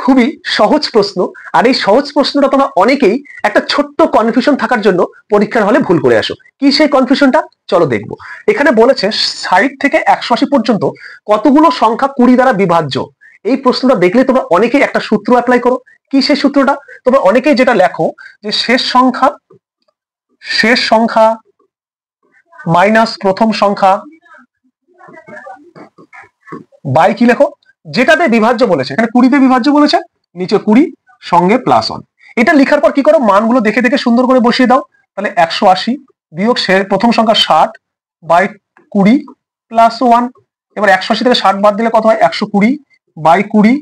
খুবই সহজ প্রশ্ন, আর এই সহজ প্রশ্নটা তোমরা অনেকেই একটা ছোট্ট কনফিউশন থাকার জন্য পরীক্ষার হলে ভুল করে আসো। কি সেই কনফিউশনটা, চলো দেখবো। এখানে বলেছে 60 থেকে 180 পর্যন্ত কতগুলো সংখ্যা 20 দ্বারা বিভাজ্য। এই প্রশ্নটা দেখলে তোমরা অনেকেই একটা সূত্র অ্যাপ্লাই করো। কি সেই সূত্রটা, তোমরা অনেকেই যেটা লেখো যে শেষ সংখ্যা মাইনাস প্রথম সংখ্যা বাই কি লেখো, যেটাতে বিভাজ্য বলেছে, এখানে 20 দিয়ে বিভাজ্য বলেছে, নিচে 20 সঙ্গে +1। এটা লেখার পর কি করো, মানগুলো দেখে দেখে সুন্দর করে বসিয়ে দাও। তাহলে 180 বিয়োগ প্রথম সংখ্যা 60 বাই 20 +1। এবার 180 থেকে 60 বাদ দিলে কত হয়, 120 বাই 20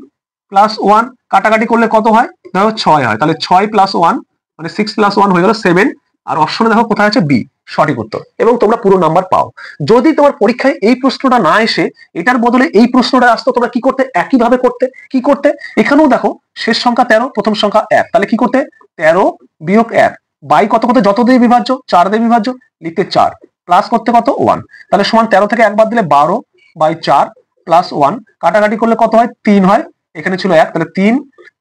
+1। কাটাকাটি করলে কত হয়, দেখো 6 হয়। তাহলে 6 + 1 মানে 6 + 1 হয়ে গেল 7। আর অপশনে দেখো কোথায় আছে বি, সঠিক উত্তর, এবং তোমরা পুরো নাম্বার পাও। যদি তোমার পরীক্ষায় এই প্রশ্নটা না এসে এটার বদলে এই প্রশ্নটা আসতো, তোমরা কি করতে, একইভাবে করতে। কি করতে, এখানেও দেখো শেষ সংখ্যা 13 প্রথম সংখ্যা 1, তাহলে কি করতে 13 বিয়োগ 1 বাই কত কত, যত দিয়ে বিভাজ্য 4 দিয়ে বিভাজ্য, লিখতে 4 প্লাস করতে কত 1, তাহলে সমান 13 থেকে 1 বাদ দিলে 12 বাই 4 +1। কাটাকাটি করলে কত হয়, 3 হয়। এখানে ছিল 1, তাহলে 3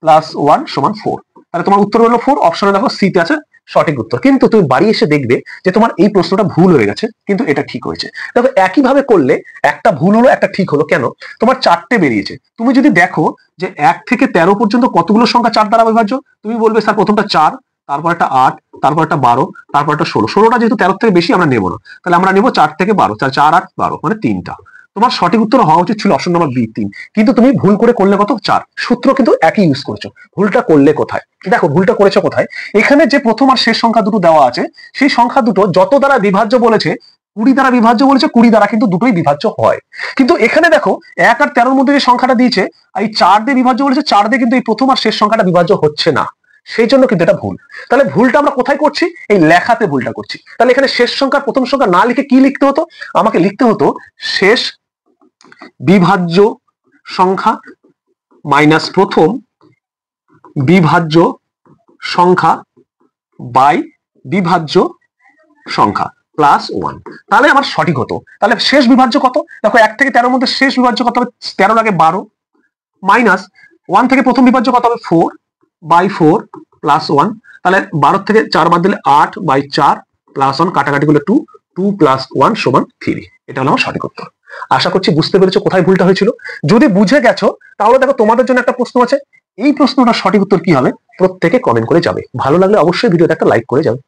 + 1 সমান 4। তাহলে তোমার উত্তর হলো 4। অপশনে দেখো সিতে আছে সঠিক উত্তর। কিন্তু তুমি বাড়ি এসে দেখবে যে তোমার এই প্রশ্নটা ভুল হয়ে গেছে, কিন্তু এটা ঠিক হয়েছে। দেখো একইভাবে করলে একটা ভুল হলো একটা ঠিক হলো, কেন, তোমার 4টে বেরিয়েছে। তুমি যদি দেখো যে 1 থেকে 13 পর্যন্ত কতগুলো সংখ্যা 4 দ্বারা বিভাজ্য, তুমি বলবে স্যার প্রথমটা 4, তারপর একটা 8, তারপর একটা 12, তারপর একটা 16। 16টা যেহেতু 13 থেকে বেশি আমরা নেবো না, তাহলে আমরা নেবো 4 থেকে 12, 4 8 12 মানে 3টা। তোমার সঠিক উত্তর হওয়া উচিত ছিল অপশন নাম্বার বি 3, কিন্তু তুমি ভুল করে করলে কত 4। সূত্র কিন্তু একই ইউজ করেছো, ভুলটা করলে কোথায়, দেখো ভুলটা করেছো কোথায়। এখানে যে প্রথম আর শেষ সংখ্যা দুটো দেওয়া আছে, সেই সংখ্যা দুটো যত দ্বারা বিভাজ্য বলেছে, 20 দ্বারা বিভাজ্য বলেছে, 20 দ্বারা কিন্তু দুটোই বিভাজ্য হয়। কিন্তু এখানে দেখো 1 আর 13 মধ্যে যে সংখ্যাটা দিয়েছে, এই 4 দিয়ে বিভাজ্য বলেছে, 4 দিয়ে কিন্তু এই প্রথম আর শেষ সংখ্যাটা বিভাজ্য হচ্ছে না, সেই জন্য কিন্তু এটা ভুল। তাহলে ভুলটা আমরা কোথায় করছি, এই লেখাতে ভুলটা করছি। তাহলে এখানে শেষ সংখ্যা প্রথম সংখ্যা না লিখে কি লিখতে হতো, আমাকে লিখতে হতো শেষ বিভাজ্য সংখ্যা মাইনাস প্রথম বিভাজ্য সংখ্যা বাই বিভাজ্য সংখ্যা +1। তাহলে আমার সঠিক হতো। তাহলে শেষ বিভাজ্য কত, দেখো 1 থেকে 13 মধ্যে শেষ বিভাজ্য কত হবে, 13 আগে 12 মাইনাস 1 থেকে প্রথম বিভাজ্য কত হবে 4 বাই 4 +1। তাহলে 12 থেকে 4 বাদ দিলে 8 বাই 4 +1, কাটাকাটি করলে 2 + 1 সমান 3। এটা হলো আমার সঠিক উত্তর। আশা করছি বুঝতে পেরেছো কোথায় ভুলটা হয়েছিল। যদি বুঝে গেছো তাহলে দেখো তোমাদের জন্য একটা প্রশ্ন আছে, এই প্রশ্নটার সঠিক উত্তর কি হবে প্রত্যেকে কমেন্ট করে যাবে। ভালো লাগলে অবশ্যই ভিডিওটা একটা লাইক করে যাবে।